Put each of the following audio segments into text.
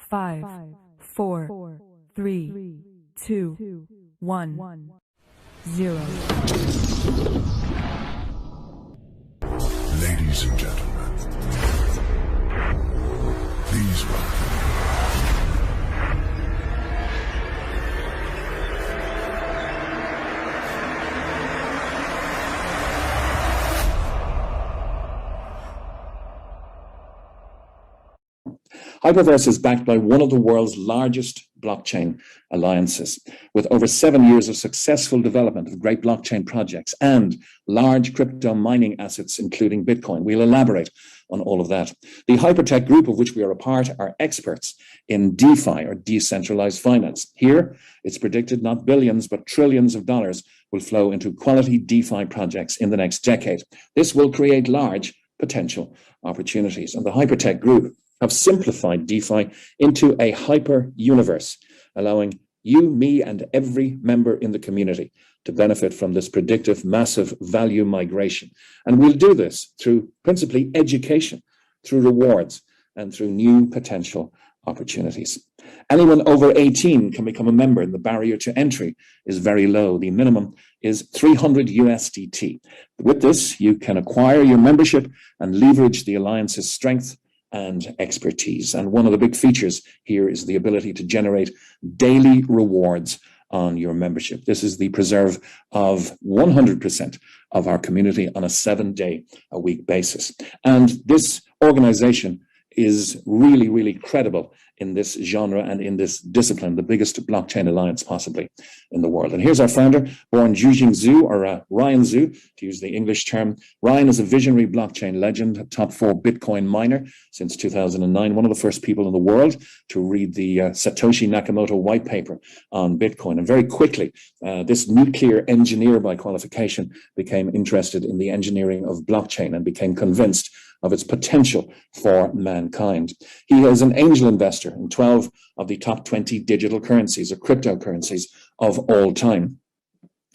5, 4, 3, 2, 1, 0. Ladies and gentlemen, please welcome. HyperVerse is backed by one of the world's largest blockchain alliances, with over 7 years of successful development of great blockchain projects and large crypto mining assets, including Bitcoin. We'll elaborate on all of that. The Hypertech group of which we are a part are experts in DeFi, or decentralized finance. Here, it's predicted not billions, but trillions of dollars will flow into quality DeFi projects in the next decade. This will create large potential opportunities. And the Hypertech group have simplified DeFi into a hyper universe, allowing you, me, and every member in the community to benefit from this predictive massive value migration. And we'll do this through principally education, through rewards, and through new potential opportunities. Anyone over 18 can become a member, and the barrier to entry is very low. The minimum is 300 USDT. With this, you can acquire your membership and leverage the alliance's strength and expertise. And one of the big features here is the ability to generate daily rewards on your membership. This is the preserve of 100% of our community on a 7-day-a-week basis. And this organization is really, really credible in this genre and in this discipline, the biggest blockchain alliance possibly in the world. And here's our founder, born Jujing Zhu, or Ryan Zhu, to use the English term. Ryan is a visionary blockchain legend, a top 4 Bitcoin miner since 2009, one of the first people in the world to read the Satoshi Nakamoto white paper on Bitcoin. And very quickly, this nuclear engineer by qualification became interested in the engineering of blockchain and became convinced of its potential for mankind. He is an angel investor in 12 of the top 20 digital currencies or cryptocurrencies of all time.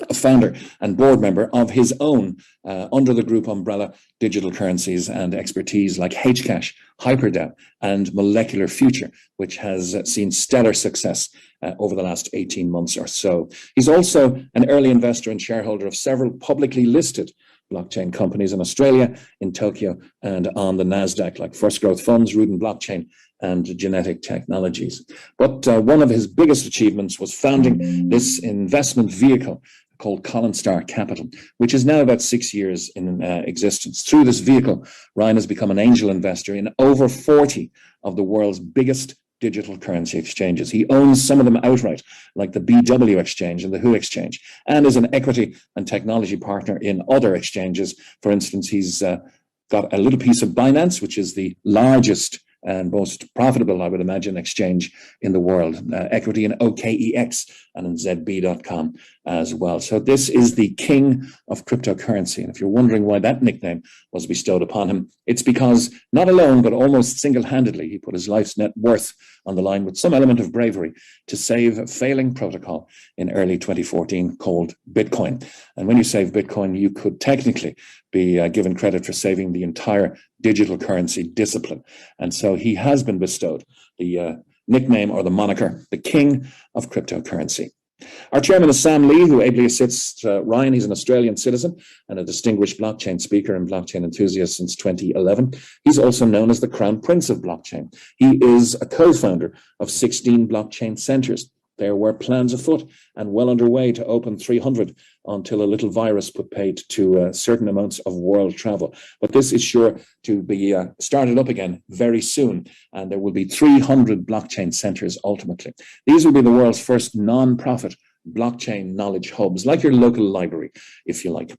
A founder and board member of his own under the group umbrella digital currencies and expertise like Hcash, HyperDAO, and Molecular Future, which has seen stellar success over the last 18 months or so. He's also an early investor and shareholder of several publicly listed blockchain companies in Australia, in Tokyo, and on the NASDAQ, like First Growth Funds, Rudin Blockchain, and Genetic Technologies. But one of his biggest achievements was founding this investment vehicle called Collinstar Capital, which is now about 6 years in existence. Through this vehicle, Ryan has become an angel investor in over 40 of the world's biggest digital currency exchanges. He owns some of them outright, like the BW exchange and the WHO exchange, and is an equity and technology partner in other exchanges. For instance, he's got a little piece of Binance, which is the largest and most profitable, I would imagine, exchange in the world, equity in OKEX and in ZB.com as well. So this is the king of cryptocurrency. And if you're wondering why that nickname was bestowed upon him, it's because not alone, but almost single-handedly, he put his life's net worth on the line with some element of bravery to save a failing protocol in early 2014 called Bitcoin. And when you save Bitcoin, you could technically be given credit for saving the entire digital currency discipline. And so he has been bestowed the nickname or the moniker, the king of cryptocurrency. Our chairman is Sam Lee, who ably assists Ryan. He's an Australian citizen and a distinguished blockchain speaker and blockchain enthusiast since 2011. He's also known as the Crown Prince of Blockchain. He is a co-founder of 16 blockchain centers. There were plans afoot and well underway to open 300 until a little virus put paid to certain amounts of world travel. But this is sure to be started up again very soon, and there will be 300 blockchain centers ultimately. These will be the world's first non-profit blockchain knowledge hubs, like your local library, if you like.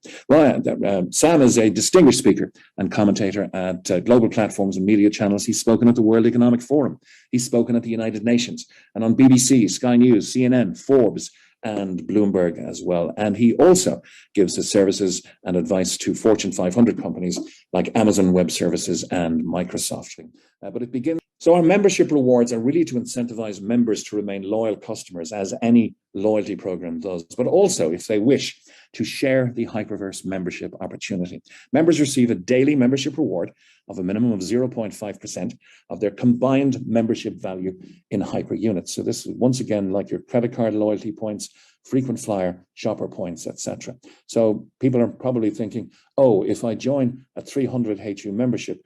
Sam is a distinguished speaker and commentator at global platforms and media channels. He's spoken at the World Economic Forum. He's spoken at the United Nations and on BBC, Sky News, CNN, Forbes, and Bloomberg as well. And he also gives his services and advice to Fortune 500 companies like Amazon Web Services and Microsoft. But it begins So our membership rewards are really to incentivize members to remain loyal customers, as any loyalty program does, but also, if they wish, to share the HyperVerse membership opportunity. Members receive a daily membership reward of a minimum of 0.5% of their combined membership value in Hyper units. So this is once again like your credit card loyalty points, frequent flyer, shopper points, etc. So people are probably thinking, oh, if I join a 300 HU membership,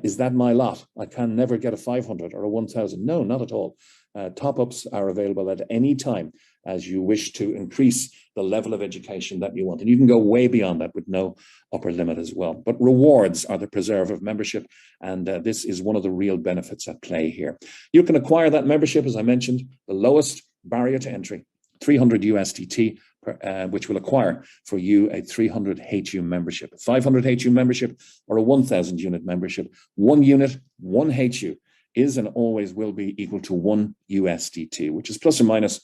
is that my lot? I can never get a 500 or a 1,000. No, not at all. Top-ups are available at any time as you wish to increase the level of education that you want. And you can go way beyond that with no upper limit as well. But rewards are the preserve of membership, and this is one of the real benefits at play here. You can acquire that membership, as I mentioned, the lowest barrier to entry, 300 USDT, which will acquire for you a 300 HU membership, a 500 HU membership, or a 1,000 unit membership. 1 unit, 1 HU is and always will be equal to 1 USDT, which is plus or minus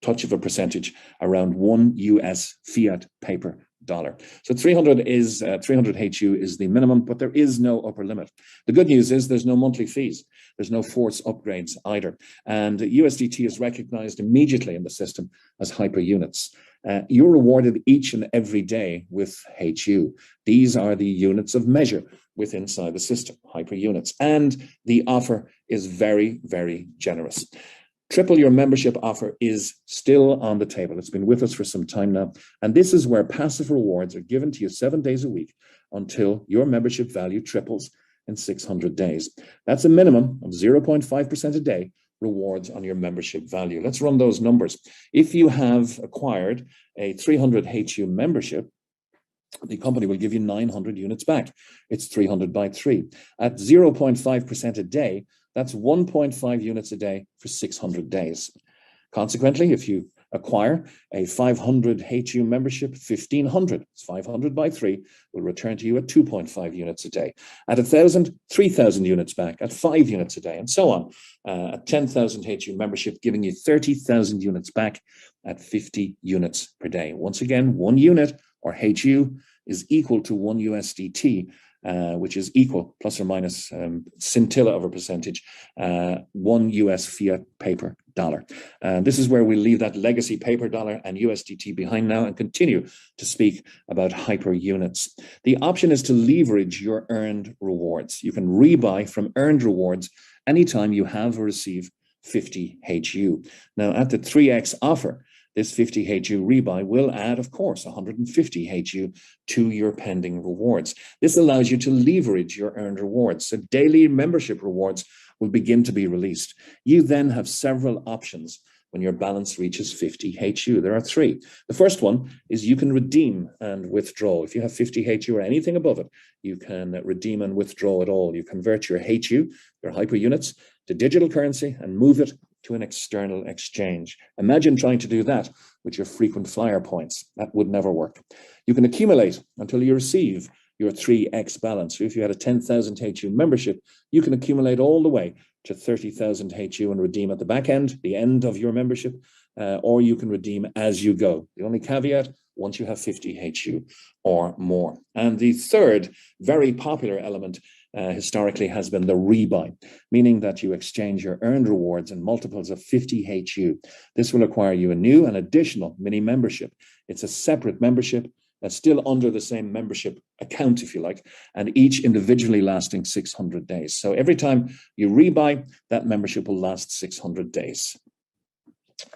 touch of a percentage around 1 US fiat paper dollar. So 300 HU is the minimum, but there is no upper limit. The good news is there's no monthly fees. There's no force upgrades either. And USDT is recognized immediately in the system as hyper units. You're rewarded each and every day with HU. These are the units of measure within inside the system, hyper units. And the offer is very, very generous. Triple your membership offer is still on the table. It's been with us for some time now. And this is where passive rewards are given to you 7 days a week until your membership value triples in 600 days. That's a minimum of 0.5% a day rewards on your membership value. Let's run those numbers. If you have acquired a 300 HU membership, the company will give you 900 units back. It's 300 by 3. At 0.5% a day, that's 1.5 units a day for 600 days. Consequently, if you acquire a 500 HU membership, 1,500, it's 500 by 3, will return to you at 2.5 units a day. At 1,000, 3,000 units back, at 5 units a day, and so on. At 10,000 HU membership, giving you 30,000 units back at 50 units per day. Once again, 1 unit or HU is equal to 1 USDT, which is equal, plus or minus scintilla of a percentage, 1 US fiat paper dollar. This is where we leave that legacy paper dollar and USDT behind now and continue to speak about hyper units. The option is to leverage your earned rewards. You can rebuy from earned rewards anytime you have or receive 50 HU. Now, at the 3x offer, this 50 HU rebuy will add, of course, 150 HU to your pending rewards. This allows you to leverage your earned rewards. So daily membership rewards will begin to be released. You then have several options when your balance reaches 50 HU. There are 3. The first one is you can redeem and withdraw. If you have 50 HU or anything above it, you can redeem and withdraw it all. You convert your HU, your hyper units, to digital currency and move it to an external exchange. Imagine trying to do that with your frequent flyer points. That would never work. You can accumulate until you receive your 3x balance. So if you had a 10,000 HU membership, you can accumulate all the way to 30,000 HU and redeem at the back end, the end of your membership, or you can redeem as you go. The only caveat, once you have 50 HU or more. And the third very popular element historically has been the rebuy, meaning that you exchange your earned rewards in multiples of 50 HU. This will acquire you a new and additional mini membership. It's a separate membership that's still under the same membership account, if you like, and each individually lasting 600 days. So every time you rebuy, that membership will last 600 days.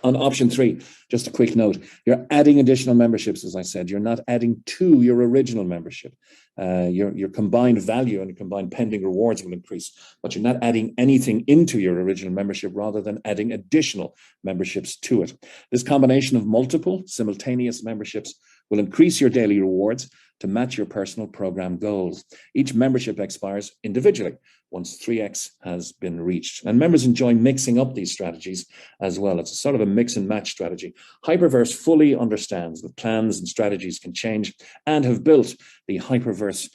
On option 3, just a quick note, you're adding additional memberships, as I said. You're not adding to your original membership. Your combined value and your combined pending rewards will increase, but you're not adding anything into your original membership rather than adding additional memberships to it. This combination of multiple simultaneous memberships will increase your daily rewards to match your personal program goals. Each membership expires individually once 3x has been reached. And members enjoy mixing up these strategies as well. It's a sort of a mix and match strategy. HyperVerse fully understands that plans and strategies can change and have built the HyperVerse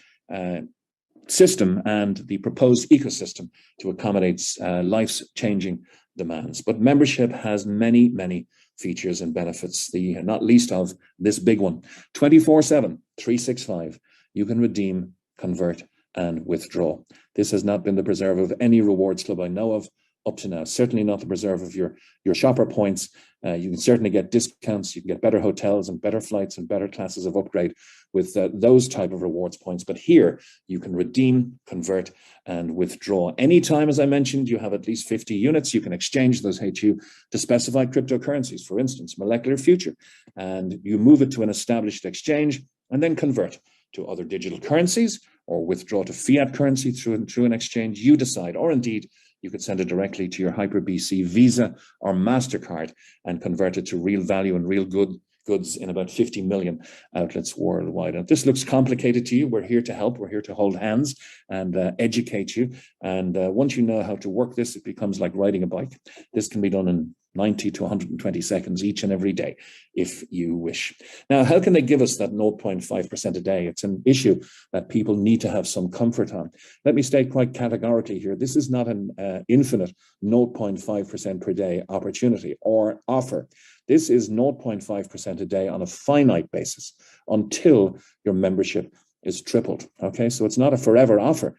system and the proposed ecosystem to accommodate life's changing demands. But membership has many, many features and benefits, the not least of this big one. 24/7, 365, you can redeem, convert, and withdraw. This has not been the preserve of any rewards club I know of up to now. Certainly not the preserve of your shopper points. You can certainly get discounts. You can get better hotels and better flights and better classes of upgrade with those type of rewards points. But here you can redeem, convert, and withdraw. Anytime, as I mentioned, you have at least 50 units, you can exchange those HU to specified cryptocurrencies, for instance, Molecular Future, and you move it to an established exchange and then convert to other digital currencies or withdraw to fiat currency through an exchange you decide, or indeed you could send it directly to your HyperBC Visa or MasterCard and convert it to real value and real goods in about 50 million outlets worldwide. And if this looks complicated to you, we're here to help. We're here to hold hands and educate you. And once you know how to work this, it becomes like riding a bike. This can be done in 90 to 120 seconds each and every day, if you wish. Now, how can they give us that 0.5% a day? It's an issue that people need to have some comfort on. Let me state quite categorically here, this is not an infinite 0.5% per day opportunity or offer. This is 0.5% a day on a finite basis until your membership is tripled. Okay, so it's not a forever offer.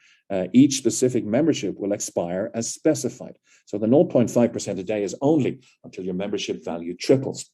Each specific membership will expire as specified. So the 0.5% a day is only until your membership value triples.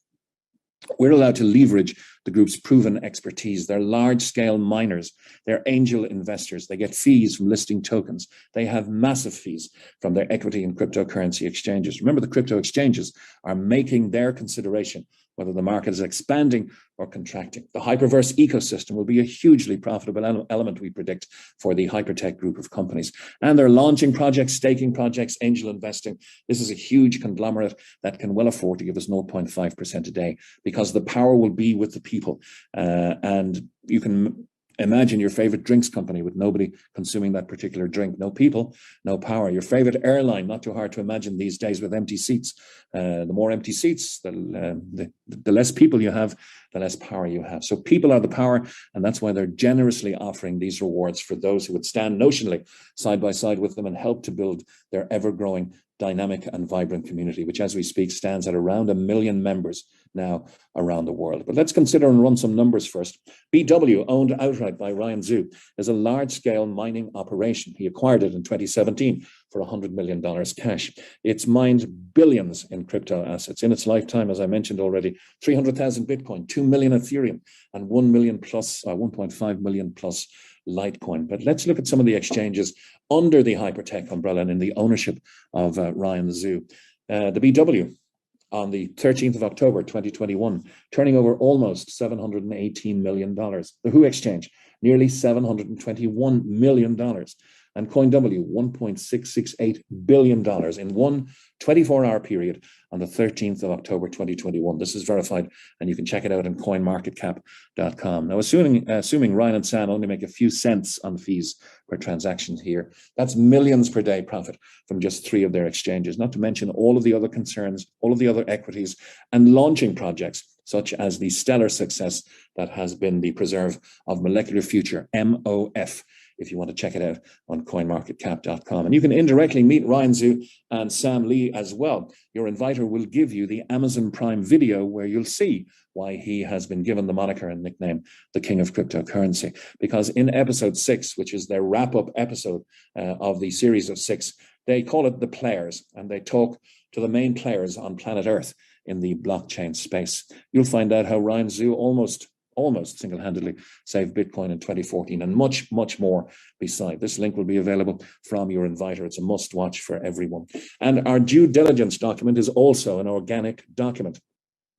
We're allowed to leverage the group's proven expertise. They're large-scale miners. They're angel investors. They get fees from listing tokens. They have massive fees from their equity and cryptocurrency exchanges. Remember, the crypto exchanges are making their consideration whether the market is expanding or contracting. The HyperVerse ecosystem will be a hugely profitable element, we predict, for the Hypertech group of companies. And they're launching projects, staking projects, angel investing. This is a huge conglomerate that can well afford to give us 0.5% a day because the power will be with the people. And you can imagine your favorite drinks company with nobody consuming that particular drink. No people, no power. Your favorite airline, not too hard to imagine these days with empty seats. The more empty seats, the less people you have, the less power you have. So people are the power, and that's why they're generously offering these rewards for those who would stand notionally side by side with them and help to build their ever-growing dynamic and vibrant community, which as we speak stands at around 1 million members now around the world. But let's consider and run some numbers first. BW, owned outright by Ryan Zhu, is a large-scale mining operation. He acquired it in 2017 for $100 million cash. It's mined billions in crypto assets. In its lifetime, as I mentioned already, 300,000 Bitcoin, 2 million Ethereum, and 1 million plus, 1.5 million plus Litecoin. But let's look at some of the exchanges under the Hypertech umbrella and in the ownership of Ryan Zhu. The BW on the 13th of October, 2021, turning over almost $718 million. The WHO exchange, nearly $721 million. And CoinW, $1.668 billion in one 24-hour period on the 13th of October, 2021. This is verified, and you can check it out on coinmarketcap.com. Now, assuming Ryan and Sam only make a few cents on fees per transaction here, that's millions per day profit from just 3 of their exchanges, not to mention all of the other concerns, all of the other equities, and launching projects, such as the stellar success that has been the preserve of Molecular Future, MOF, if you want to check it out on coinmarketcap.com. And you can indirectly meet Ryan Zhu and Sam Lee as well. Your inviter will give you the Amazon Prime video where you'll see why he has been given the moniker and nickname the King of Cryptocurrency. Because in episode 6, which is their wrap-up episode of the series of 6, they call it The Players, and they talk to the main players on planet Earth in the blockchain space. You'll find out how Ryan Zhu almost single-handedly saved Bitcoin in 2014 and much, much more beside. This link will be available from your inviter. It's a must-watch for everyone. And our due diligence document is also an organic document.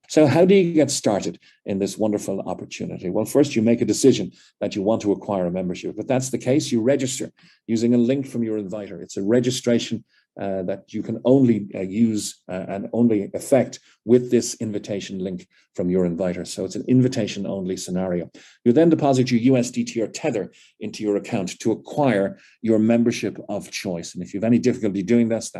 So how do you get started in this wonderful opportunity? Well, first you make a decision that you want to acquire a membership. If that's the case, you register using a link from your inviter. It's a registration that you can only use and only effect with this invitation link from your inviter. So it's an invitation only scenario. You then deposit your USDT or Tether into your account to acquire your membership of choice. And if you have any difficulty doing this,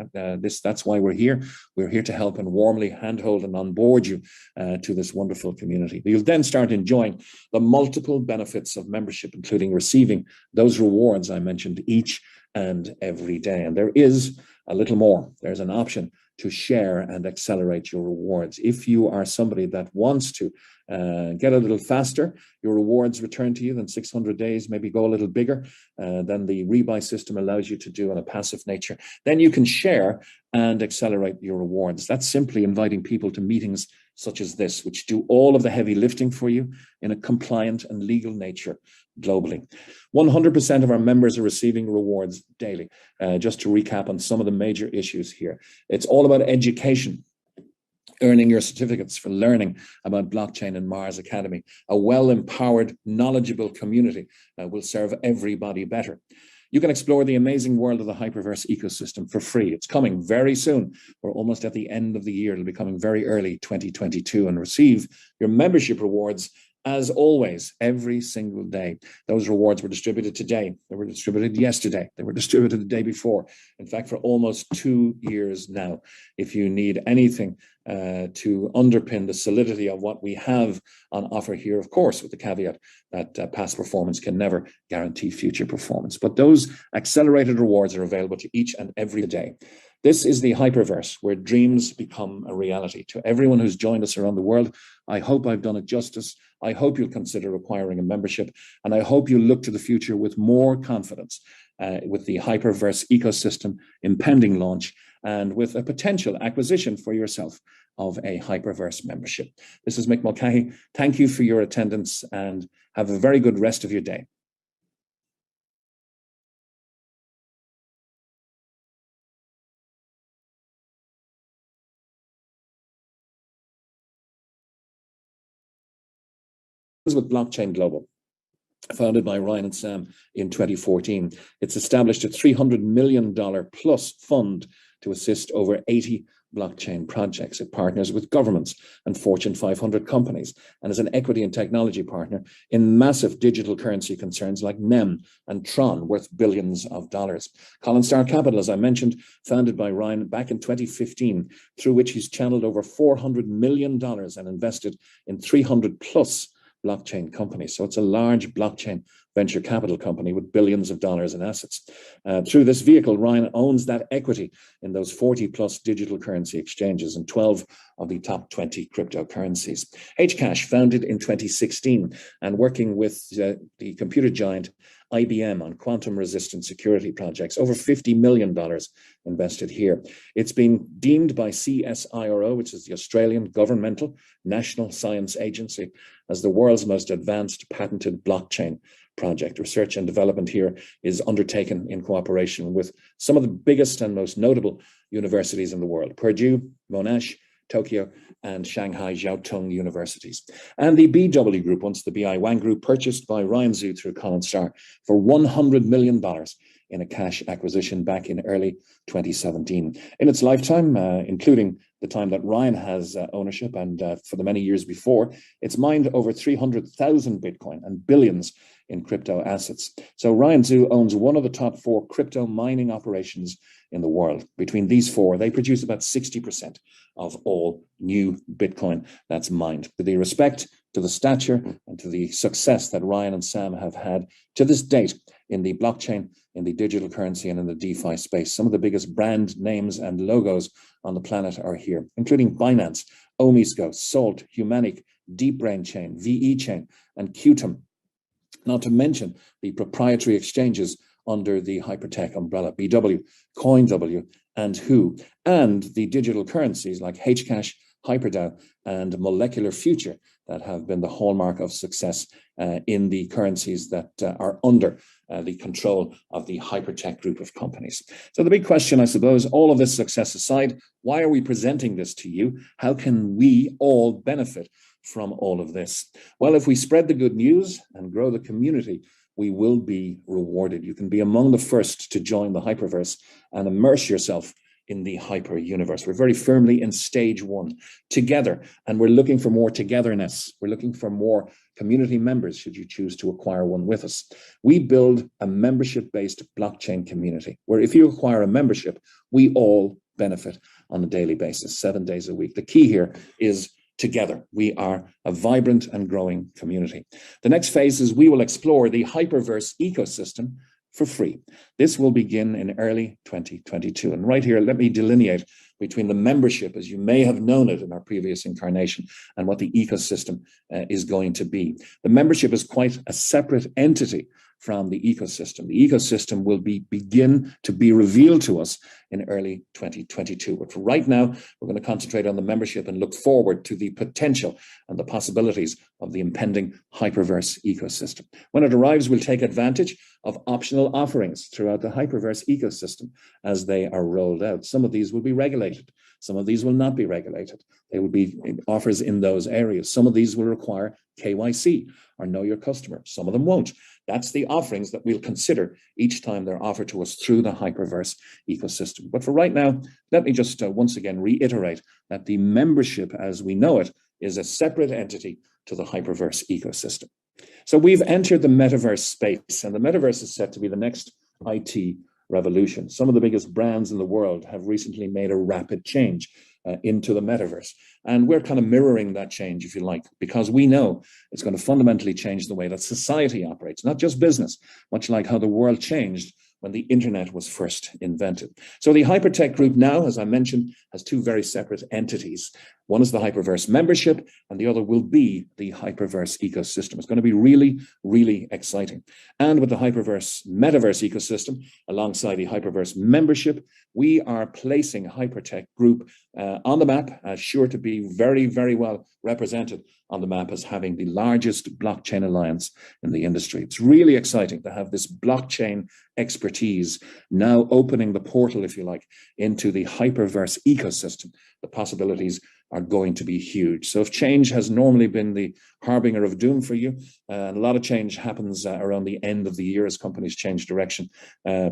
that's why we're here. We're here to help and warmly handhold and onboard you to this wonderful community. You'll then start enjoying the multiple benefits of membership, including receiving those rewards I mentioned each and every day. And there is a little more. There's an option to share and accelerate your rewards. If you are somebody that wants to get a little faster, your rewards return to you in 600 days, maybe go a little bigger than the rebuy system allows you to do on a passive nature, then you can share and accelerate your rewards. That's simply inviting people to meetings such as this, which do all of the heavy lifting for you in a compliant and legal nature globally. 100% of our members are receiving rewards daily. Just to recap on some of the major issues here. It's all about education, earning your certificates for learning about blockchain in Mars Academy. A well-empowered, knowledgeable community will serve everybody better. You can explore the amazing world of the HyperVerse ecosystem for free. It's coming very soon. We're almost at the end of the year. It'll be coming very early 2022, and receive your membership rewards as always, every single day. Those rewards were distributed today. They were distributed yesterday. They were distributed the day before. In fact, for almost 2 years now. If you need anything to underpin the solidity of what we have on offer here, of course, with the caveat that past performance can never guarantee future performance. But those accelerated rewards are available to each and every day. This is the HyperVerse, where dreams become a reality. To everyone who's joined us around the world, I hope I've done it justice. I hope you'll consider acquiring a membership, and I hope you'll look to the future with more confidence with the HyperVerse ecosystem impending launch, and with a potential acquisition for yourself of a HyperVerse membership. This is Mick Mulcahy. Thank you for your attendance, and have a very good rest of your day. With Blockchain Global, founded by Ryan and Sam in 2014. It's established a $300 million plus fund to assist over 80 blockchain projects. It partners with governments and Fortune 500 companies, and is an equity and technology partner in massive digital currency concerns like NEM and Tron, worth billions of dollars. Colin Star Capital, as I mentioned, founded by Ryan back in 2015, through which he's channeled over $400 million and invested in 300 plus blockchain companies. So it's a large blockchain venture capital company with billions of dollars in assets. Through this vehicle, Ryan owns that equity in those 40 plus digital currency exchanges and 12 of the top 20 cryptocurrencies. Hcash, founded in 2016 and working with the computer giant IBM on quantum resistant security projects, over $50 million invested here. It's been deemed by CSIRO, which is the Australian Governmental National Science Agency, as the world's most advanced patented blockchain project. Research and development here is undertaken in cooperation with some of the biggest and most notable universities in the world: Purdue, Monash, Tokyo, and Shanghai Jiao Tong universities. And the BW Group, once the BI Wang Group, purchased by Ryan Zhu through Colin Starr for $100 million in a cash acquisition back in early 2017. In its lifetime, including the time that Ryan has ownership and for the many years before, it's mined over 300,000 Bitcoin and billions in crypto assets. So Ryan Zhu owns one of the top 4 crypto mining operations in the world. Between these 4, they produce about 60% of all new Bitcoin that's mined. With the respect to the stature and to the success that Ryan and Sam have had to this date in the blockchain, in the digital currency, and in the DeFi space, some of the biggest brand names and logos on the planet are here, including Binance, Omisco, Salt, Humanic, DeepBrain Chain, VE Chain, and Qtum. Not to mention the proprietary exchanges under the Hypertech umbrella, BW, CoinW, and Who, and the digital currencies like Hcash, HyperDAO, and Molecular Future that have been the hallmark of success in the currencies that are under the control of the Hypertech group of companies. So the big question, I suppose, all of this success aside, why are we presenting this to you? How can we all benefit from all of this? Well, if we spread the good news and grow the community, we will be rewarded. You can be among the first to join the HyperVerse and immerse yourself in the hyper universe. We're very firmly in stage 1 together, and we're looking for more togetherness. We're looking for more community members, should you choose to acquire one with us. We build a membership-based blockchain community where if you acquire a membership, we all benefit on a daily basis, 7 days a week. The key here is together. We are a vibrant and growing community. The next phase is we will explore the HyperVerse ecosystem for free. This will begin in early 2022. And right here, let me delineate between the membership, as you may have known it in our previous incarnation, and what the ecosystem is going to be. The membership is quite a separate entity from the ecosystem. The ecosystem will begin to be revealed to us in early 2022. But for right now, we're going to concentrate on the membership and look forward to the potential and the possibilities of the impending HyperVerse ecosystem. When it arrives, we'll take advantage of optional offerings throughout the HyperVerse ecosystem as they are rolled out. Some of these will be regulated. Some of these will not be regulated. They will be offers in those areas. Some of these will require KYC or know your customer. Some of them won't. That's the offerings that we'll consider each time they're offered to us through the HyperVerse ecosystem. But for right now, let me just once again reiterate that the membership as we know it is a separate entity to the HyperVerse ecosystem. So we've entered the metaverse space, and the metaverse is set to be the next IT revolution. Some of the biggest brands in the world have recently made a rapid change into the metaverse. And we're kind of mirroring that change, if you like, because we know it's going to fundamentally change the way that society operates, not just business, much like how the world changed when the internet was first invented. So the Hypertech Group now, as I mentioned, has two very separate entities. One is the HyperVerse membership, and the other will be the HyperVerse ecosystem. It's going to be really, really exciting. And with the HyperVerse metaverse ecosystem, alongside the HyperVerse membership, we are placing Hypertech Group on the map, as sure to be very, very well represented on the map as having the largest blockchain alliance in the industry. It's really exciting to have this blockchain expertise now opening the portal, if you like, into the HyperVerse ecosystem. The possibilities are going to be huge. So if change has normally been the harbinger of doom for you, and a lot of change happens around the end of the year as companies change direction,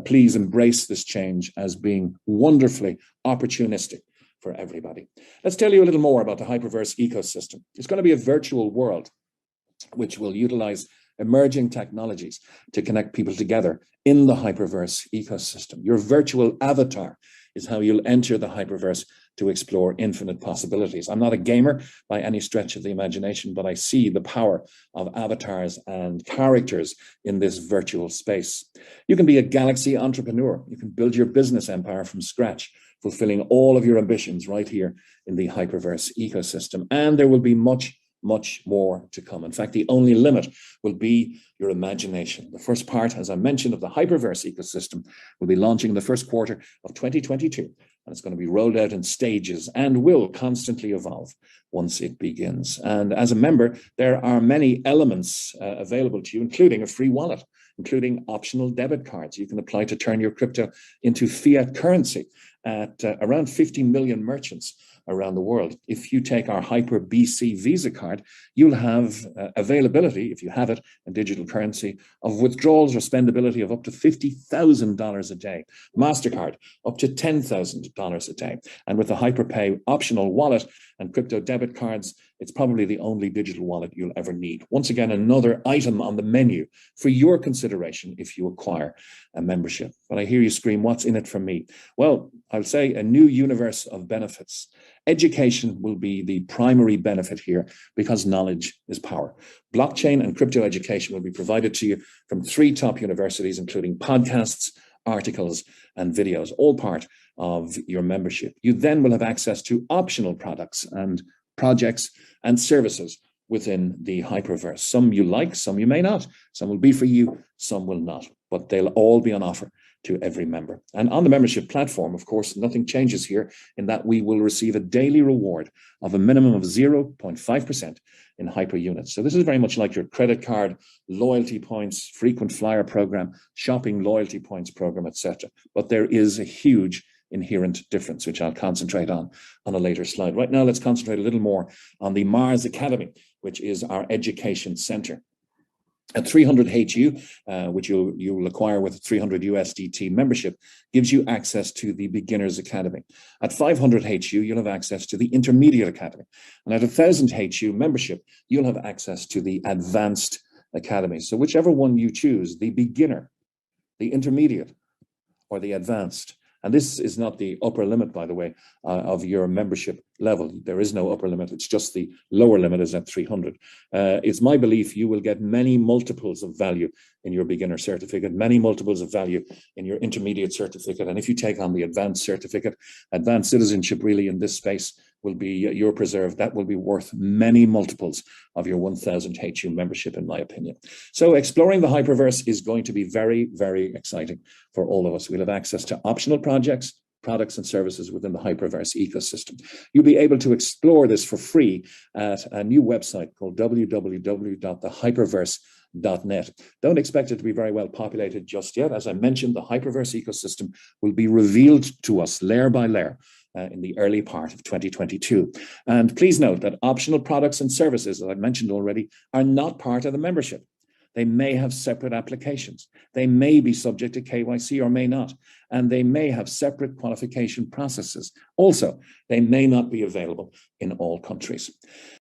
please embrace this change as being wonderfully opportunistic for everybody. Let's tell you a little more about the HyperVerse ecosystem. It's going to be a virtual world which will utilize emerging technologies to connect people together in the HyperVerse ecosystem. Your virtual avatar is how you'll enter the HyperVerse to explore infinite possibilities. I'm not a gamer by any stretch of the imagination, but I see the power of avatars and characters in this virtual space. You can be a galaxy entrepreneur. You can build your business empire from scratch, fulfilling all of your ambitions right here in the HyperVerse ecosystem. And there will be much more to come. In fact, the only limit will be your imagination. The first part, as I mentioned, of the HyperVerse ecosystem will be launching in the first quarter of 2022. And it's going to be rolled out in stages and will constantly evolve once it begins. And as a member, there are many elements available to you, including a free wallet, including optional debit cards. You can apply to turn your crypto into fiat currency at around 50 million merchants around the world. If you take our HyperBC Visa card, you'll have availability, if you have it, in digital currency, of withdrawals or spendability of up to $50,000 a day. MasterCard, up to $10,000 a day. And with the HyperPay optional wallet and crypto debit cards, it's probably the only digital wallet you'll ever need. Once again, another item on the menu for your consideration if you acquire a membership. But I hear you scream, what's in it for me? Well, I'll say a new universe of benefits. Education will be the primary benefit here because knowledge is power. Blockchain and crypto education will be provided to you from 3 top universities, including podcasts, articles, and videos, all part of your membership. You then will have access to optional products and projects and services within the HyperVerse. Some you like, some you may not. Some will be for you, some will not. But they'll all be on offer to every member. And on the membership platform, of course, nothing changes here in that we will receive a daily reward of a minimum of 0.5% in hyper units. So this is very much like your credit card, loyalty points, frequent flyer program, shopping loyalty points program, etc. But there is a huge inherent difference, which I'll concentrate on a later slide. Right now, let's concentrate a little more on the Mars Academy, which is our education center. At 300 HU, which you'll acquire with a 300 USDT membership, gives you access to the Beginners Academy. At 500 HU, you'll have access to the Intermediate Academy. And at 1,000 HU membership, you'll have access to the Advanced Academy. So whichever one you choose, the Beginner, the Intermediate, or the Advanced, And this is not the upper limit, by the way, of your membership level. There is no upper limit. It's just the lower limit is at 300. It's my belief you will get many multiples of value in your beginner certificate, many multiples of value in your intermediate certificate. And if you take on the advanced certificate, advanced citizenship really in this space will be your preserve. That will be worth many multiples of your 1000 HU membership, in my opinion. So exploring the HyperVerse is going to be very, very exciting for all of us. We'll have access to optional projects, products and services within the HyperVerse ecosystem. You'll be able to explore this for free at a new website called www.thehyperverse.net. Don't expect it to be very well populated just yet. As I mentioned, the HyperVerse ecosystem will be revealed to us layer by layer in the early part of 2022. And please note that optional products and services, as I mentioned already, are not part of the membership. They may have separate applications. They may be subject to KYC or may not. And they may have separate qualification processes. Also, they may not be available in all countries.